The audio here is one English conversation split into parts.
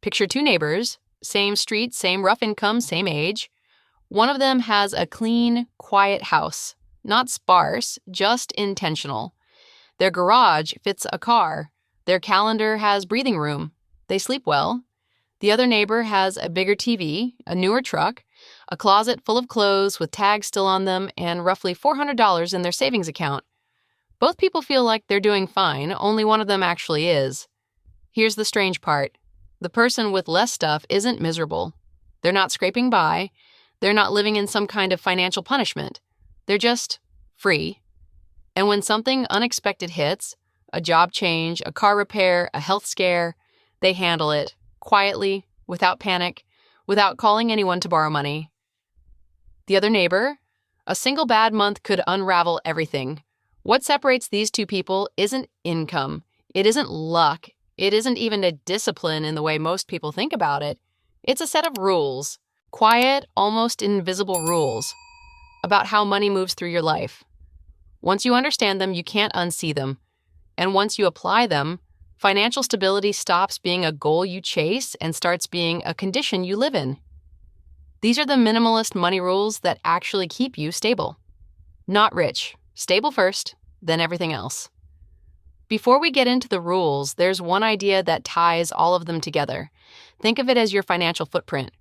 Picture two neighbors, same street, same rough income, same age. One of them has a clean, quiet house, not sparse, just intentional. Their garage fits a car. Their calendar has breathing room. They sleep well. The other neighbor has a bigger TV, a newer truck, a closet full of clothes with tags still on them, and roughly $400 in their savings account. Both people feel like they're doing fine, only one of them actually is. Here's the strange part. The person with less stuff isn't miserable. They're not scraping by. They're not living in some kind of financial punishment. They're just free. And when something unexpected hits, a job change, a car repair, a health scare, they handle it quietly, without panic, without calling anyone to borrow money. The other neighbor, a single bad month could unravel everything. What separates these two people isn't income. It isn't luck. It isn't even a discipline in the way most people think about it. It's a set of rules, quiet, almost invisible rules, about how money moves through your life. Once you understand them, you can't unsee them. And once you apply them, financial stability stops being a goal you chase and starts being a condition you live in. These are the minimalist money rules that actually keep you stable. Not rich. Stable first, then everything else. Before we get into the rules, there's one idea that ties all of them together. Think of it as your financial footprint.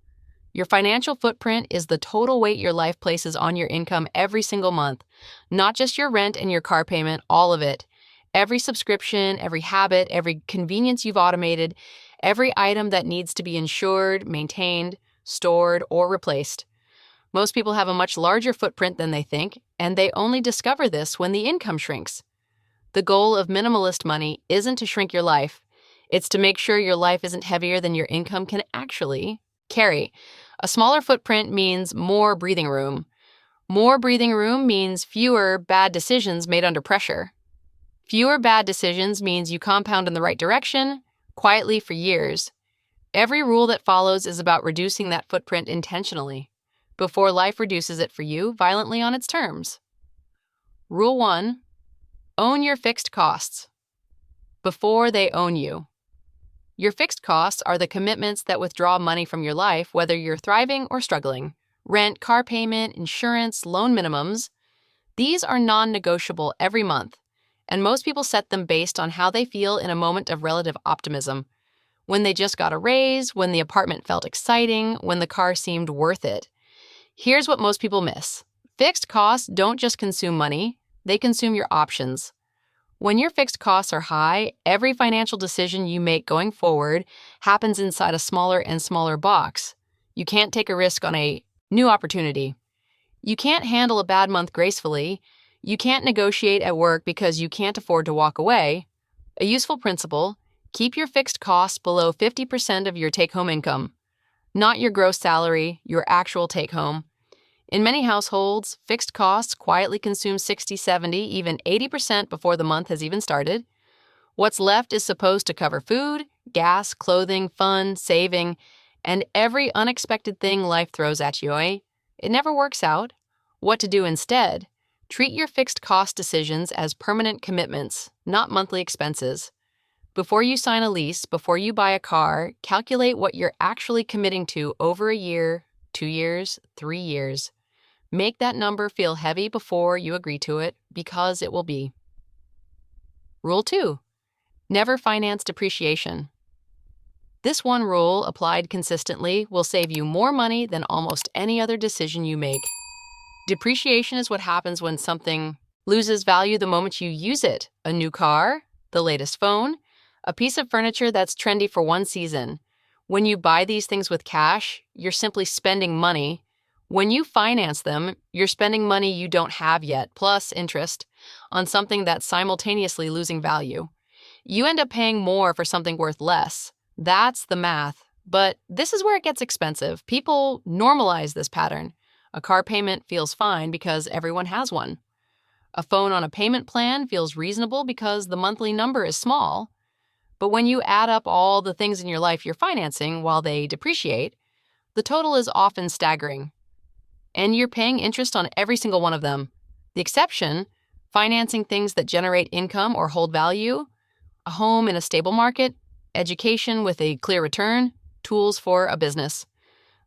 Your financial footprint is the total weight your life places on your income every single month, not just your rent and your car payment, all of it. Every subscription, every habit, every convenience you've automated, every item that needs to be insured, maintained, stored, or replaced. Most people have a much larger footprint than they think, and they only discover this when the income shrinks. The goal of minimalist money isn't to shrink your life. It's to make sure your life isn't heavier than your income can actually carry. A smaller footprint means more breathing room. More breathing room means fewer bad decisions made under pressure. Fewer bad decisions means you compound in the right direction, quietly for years. Every rule that follows is about reducing that footprint intentionally, before life reduces it for you violently on its terms. Rule 1. Own your fixed costs before they own you. Your fixed costs are the commitments that withdraw money from your life, whether you're thriving or struggling. Rent, car payment, insurance, loan minimums. These are non-negotiable every month, and most people set them based on how they feel in a moment of relative optimism. When they just got a raise, when the apartment felt exciting, when the car seemed worth it. Here's what most people miss. Fixed costs don't just consume money, they consume your options. When your fixed costs are high, every financial decision you make going forward happens inside a smaller and smaller box. You can't take a risk on a new opportunity. You can't handle a bad month gracefully. You can't negotiate at work because you can't afford to walk away. A useful principle: keep your fixed costs below 50% of your take-home income. Not your gross salary, your actual take-home. In many households, fixed costs quietly consume 60, 70, even 80% before the month has even started. What's left is supposed to cover food, gas, clothing, fun, saving, and every unexpected thing life throws at you, eh? It never works out. What to do instead? Treat your fixed cost decisions as permanent commitments, not monthly expenses. Before you sign a lease, before you buy a car, calculate what you're actually committing to over a year, 2 years, 3 years. Make that number feel heavy before you agree to it, because it will be. Rule 2. Never finance depreciation. This one rule, applied consistently, will save you more money than almost any other decision you make. Depreciation is what happens when something loses value the moment you use it. A new car, the latest phone, a piece of furniture that's trendy for one season. When you buy these things with cash, you're simply spending money. When you finance them, you're spending money you don't have yet, plus interest, on something that's simultaneously losing value. You end up paying more for something worth less. That's the math. But this is where it gets expensive. People normalize this pattern. A car payment feels fine because everyone has one. A phone on a payment plan feels reasonable because the monthly number is small. But when you add up all the things in your life you're financing while they depreciate, the total is often staggering. And you're paying interest on every single one of them. The exception, financing things that generate income or hold value, a home in a stable market, education with a clear return, tools for a business.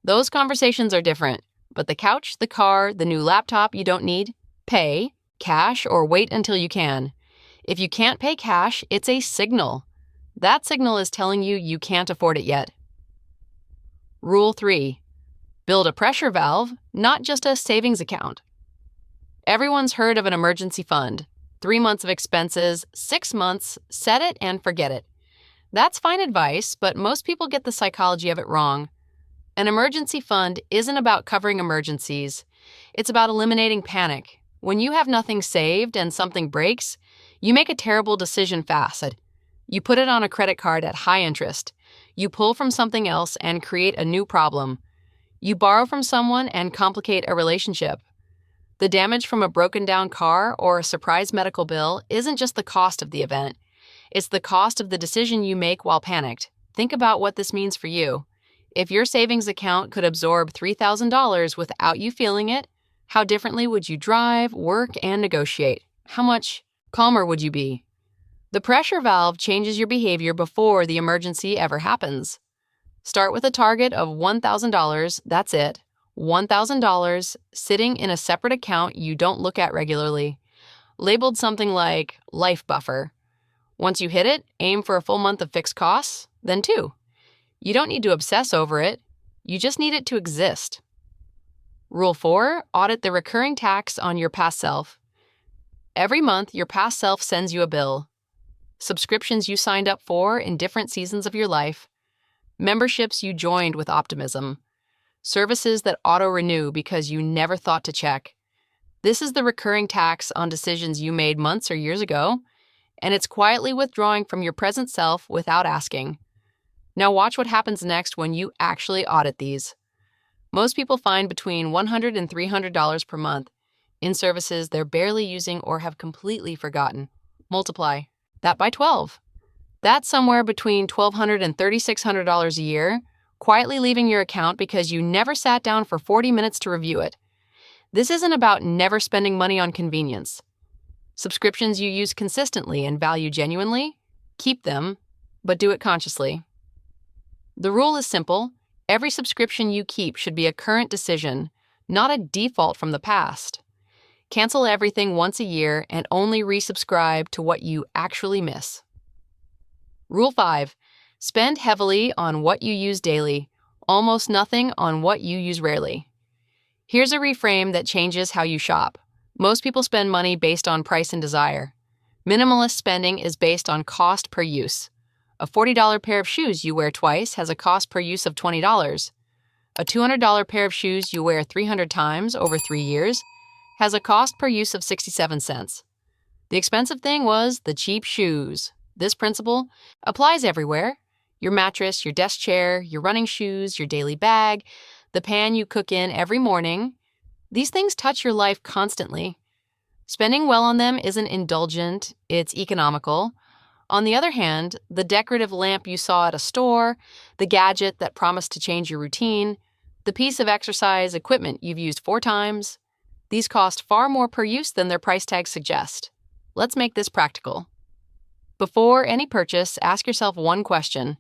Those conversations are different, but the couch, the car, the new laptop you don't need, pay, cash, or wait until you can. If you can't pay cash, it's a signal. That signal is telling you you can't afford it yet. Rule 3. Build a pressure valve, not just a savings account. Everyone's heard of an emergency fund. 3 months of expenses, 6 months, set it and forget it. That's fine advice, but most people get the psychology of it wrong. An emergency fund isn't about covering emergencies. It's about eliminating panic. When you have nothing saved and something breaks, you make a terrible decision fast. You put it on a credit card at high interest. You pull from something else and create a new problem. You borrow from someone and complicate a relationship. The damage from a broken down car or a surprise medical bill isn't just the cost of the event. It's the cost of the decision you make while panicked. Think about what this means for you. If your savings account could absorb $3,000 without you feeling it, how differently would you drive, work, and negotiate? How much calmer would you be? The pressure valve changes your behavior before the emergency ever happens. Start with a target of $1,000, that's it. $1,000 sitting in a separate account you don't look at regularly, labeled something like life buffer. Once you hit it, aim for a full month of fixed costs, then 2. You don't need to obsess over it. You just need it to exist. Rule 4, audit the recurring tax on your past self. Every month, your past self sends you a bill. Subscriptions you signed up for in different seasons of your life. Memberships you joined with optimism. Services that auto-renew because you never thought to check. This is the recurring tax on decisions you made months or years ago, and it's quietly withdrawing from your present self without asking. Now watch what happens next when you actually audit these. Most people find between $100 and $300 per month in services they're barely using or have completely forgotten. Multiply that by 12. That's somewhere between $1,200 and $3,600 a year, quietly leaving your account because you never sat down for 40 minutes to review it. This isn't about never spending money on convenience. Subscriptions you use consistently and value genuinely, keep them, but do it consciously. The rule is simple. Every subscription you keep should be a current decision, not a default from the past. Cancel everything once a year and only resubscribe to what you actually miss. Rule 5. Spend heavily on what you use daily, almost nothing on what you use rarely. Here's a reframe that changes how you shop. Most people spend money based on price and desire. Minimalist spending is based on cost per use. A $40 pair of shoes you wear twice has a cost per use of $20. A $200 pair of shoes you wear 300 times over 3 years has a cost per use of 67 cents. The expensive thing was the cheap shoes. This principle applies everywhere. Your mattress, your desk chair, your running shoes, your daily bag, the pan you cook in every morning. These things touch your life constantly. Spending well on them isn't indulgent, it's economical. On the other hand, the decorative lamp you saw at a store, the gadget that promised to change your routine, the piece of exercise equipment you've used 4 times, these cost far more per use than their price tags suggest. Let's make this practical. Before any purchase, ask yourself one question.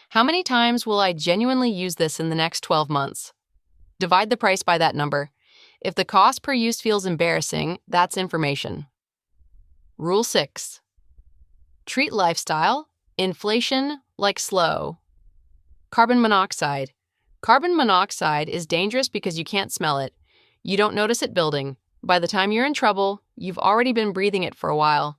How many times will I genuinely use this in the next 12 months? Divide the price by that number. If the cost per use feels embarrassing, that's information. Rule 6. Treat lifestyle, inflation, like slow. Carbon monoxide. Carbon monoxide is dangerous because you can't smell it. You don't notice it building. By the time you're in trouble, you've already been breathing it for a while.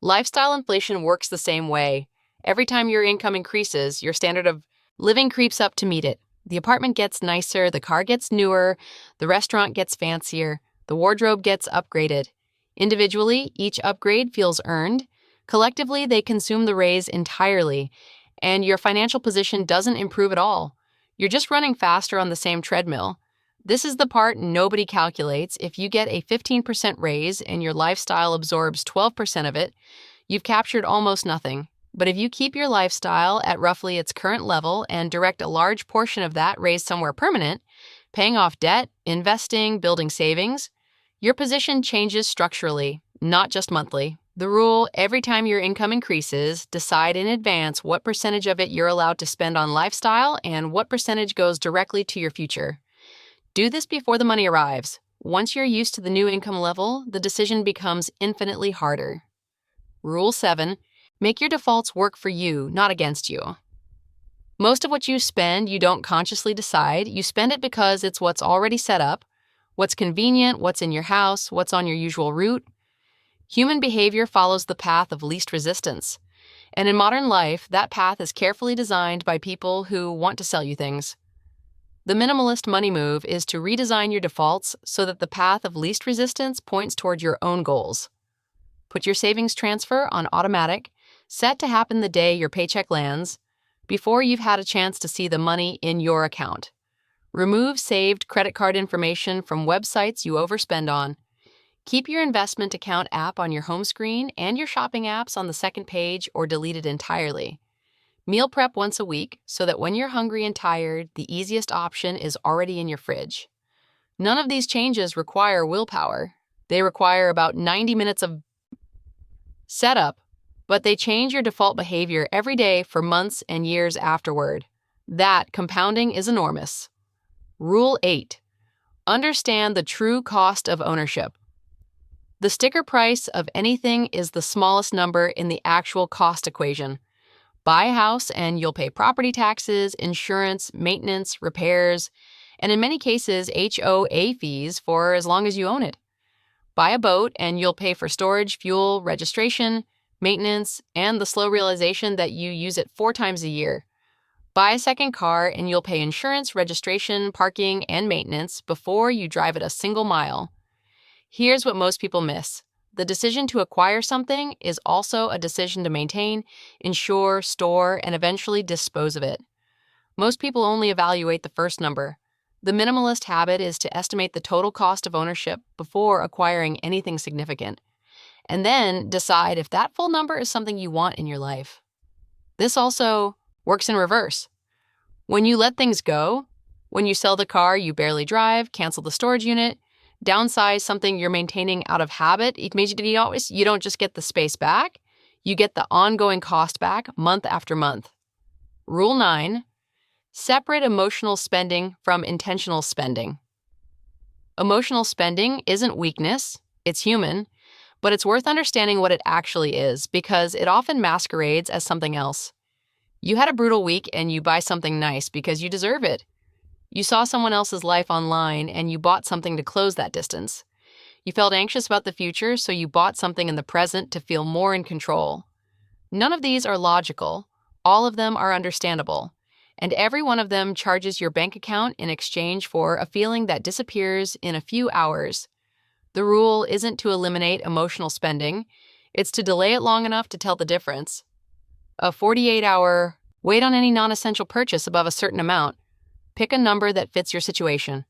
Lifestyle inflation works the same way. Every time your income increases, your standard of living creeps up to meet it. The apartment gets nicer, the car gets newer, the restaurant gets fancier, the wardrobe gets upgraded. Individually, each upgrade feels earned. Collectively, they consume the raise entirely, and your financial position doesn't improve at all. You're just running faster on the same treadmill. This is the part nobody calculates. If you get a 15% raise and your lifestyle absorbs 12% of it, you've captured almost nothing. But if you keep your lifestyle at roughly its current level and direct a large portion of that raise somewhere permanent, paying off debt, investing, building savings, your position changes structurally, not just monthly. The rule: every time your income increases, decide in advance what percentage of it you're allowed to spend on lifestyle and what percentage goes directly to your future. Do this before the money arrives. Once you're used to the new income level, the decision becomes infinitely harder. Rule 7. Make your defaults work for you, not against you. Most of what you spend, you don't consciously decide. You spend it because it's what's already set up, what's convenient, what's in your house, what's on your usual route. Human behavior follows the path of least resistance. And in modern life, that path is carefully designed by people who want to sell you things. The minimalist money move is to redesign your defaults so that the path of least resistance points toward your own goals. Put your savings transfer on automatic, set to happen the day your paycheck lands, before you've had a chance to see the money in your account. Remove saved credit card information from websites you overspend on. Keep your investment account app on your home screen and your shopping apps on the second page or delete it entirely. Meal prep once a week so that when you're hungry and tired, the easiest option is already in your fridge. None of these changes require willpower. They require about 90 minutes of setup, but they change your default behavior every day for months and years afterward. That compounding is enormous. Rule 8. Understand the true cost of ownership. The sticker price of anything is the smallest number in the actual cost equation. Buy a house and you'll pay property taxes, insurance, maintenance, repairs, and in many cases, HOA fees for as long as you own it. Buy a boat and you'll pay for storage, fuel, registration, maintenance, and the slow realization that you use it 4 times a year. Buy a second car and you'll pay insurance, registration, parking, and maintenance before you drive it a single mile. Here's what most people miss. The decision to acquire something is also a decision to maintain, insure, store, and eventually dispose of it. Most people only evaluate the first number. The minimalist habit is to estimate the total cost of ownership before acquiring anything significant, and then decide if that full number is something you want in your life. This also works in reverse. When you let things go, when you sell the car you barely drive, cancel the storage unit, downsize something you're maintaining out of habit, you don't just get the space back, you get the ongoing cost back month after month. Rule 9. Separate emotional spending from intentional spending. Emotional spending isn't weakness, it's human, but it's worth understanding what it actually is because it often masquerades as something else. You had a brutal week and you buy something nice because you deserve it. You saw someone else's life online and you bought something to close that distance. You felt anxious about the future, so you bought something in the present to feel more in control. None of these are logical. All of them are understandable. And every one of them charges your bank account in exchange for a feeling that disappears in a few hours. The rule isn't to eliminate emotional spending. It's to delay it long enough to tell the difference. A 48-hour wait on any non-essential purchase above a certain amount. Pick a number that fits your situation.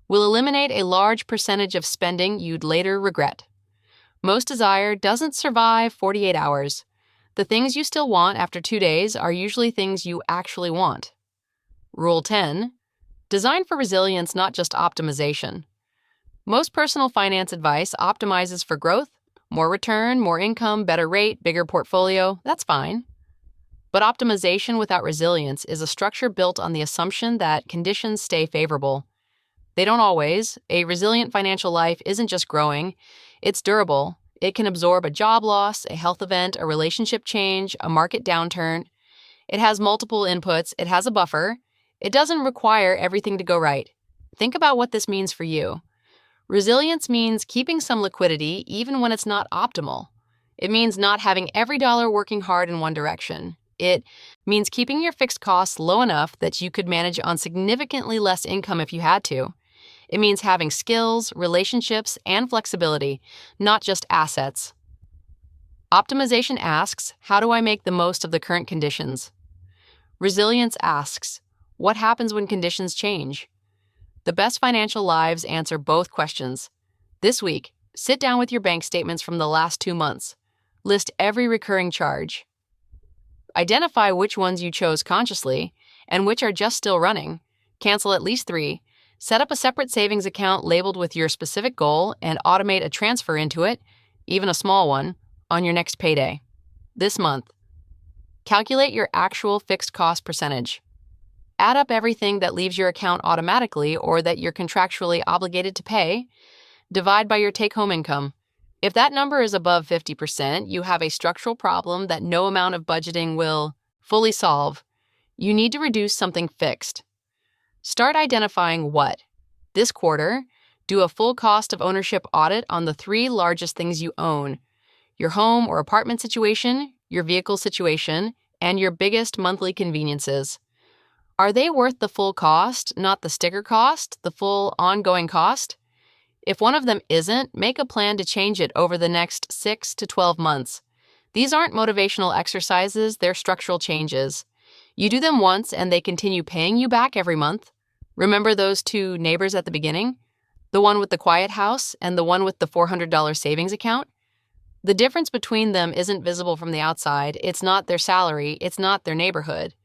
Will eliminate a large percentage of spending you'd later regret. Most desire doesn't survive 48 hours. The things you still want after 2 days are usually things you actually want. Rule 10. Design for resilience, not just optimization. Most personal finance advice optimizes for growth, more return, more income, better rate, bigger portfolio. That's fine. But optimization without resilience is a structure built on the assumption that conditions stay favorable. They don't always. A resilient financial life isn't just growing, it's durable. It can absorb a job loss, a health event, a relationship change, a market downturn. It has multiple inputs, it has a buffer. It doesn't require everything to go right. Think about what this means for you. Resilience means keeping some liquidity even when it's not optimal. It means not having every dollar working hard in one direction. It means keeping your fixed costs low enough that you could manage on significantly less income if you had to. It means having skills, relationships, and flexibility, not just assets. Optimization asks, how do I make the most of the current conditions? Resilience asks, what happens when conditions change? The best financial lives answer both questions. This week, sit down with your bank statements from the last 2 months. List every recurring charge. Identify which ones you chose consciously and which are just still running. Cancel at least 3. Set up a separate savings account labeled with your specific goal and automate a transfer into it, even a small one, on your next payday. This month, calculate your actual fixed cost percentage. Add up everything that leaves your account automatically or that you're contractually obligated to pay. Divide by your take-home income. If that number is above 50%, you have a structural problem that no amount of budgeting will fully solve. You need to reduce something fixed. Start identifying what. This quarter, do a full cost of ownership audit on the 3 largest things you own: your home or apartment situation, your vehicle situation, and your biggest monthly conveniences. Are they worth the full cost, not the sticker cost, the full ongoing cost? If one of them isn't, make a plan to change it over the next 6 to 12 months. These aren't motivational exercises, they're structural changes. You do them once and they continue paying you back every month. Remember those 2 neighbors at the beginning? The one with the quiet house and the one with the $400 savings account? The difference between them isn't visible from the outside. It's not their salary. It's not their neighborhood.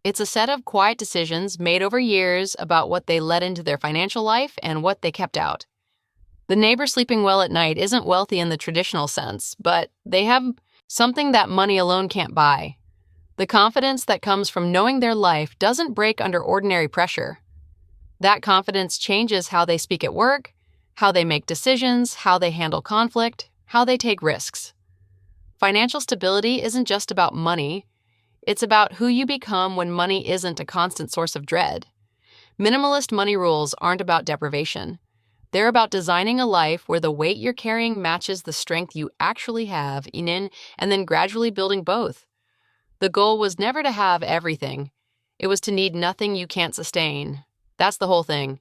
It's a set of quiet decisions made over years about what they let into their financial life and what they kept out. The neighbor sleeping well at night isn't wealthy in the traditional sense, but they have something that money alone can't buy. The confidence that comes from knowing their life doesn't break under ordinary pressure. That confidence changes how they speak at work, how they make decisions, how they handle conflict, how they take risks. Financial stability isn't just about money. It's about who you become when money isn't a constant source of dread. Minimalist money rules aren't about deprivation. They're about designing a life where the weight you're carrying matches the strength you actually have and then gradually building both. The goal was never to have everything. It was to need nothing you can't sustain. That's the whole thing.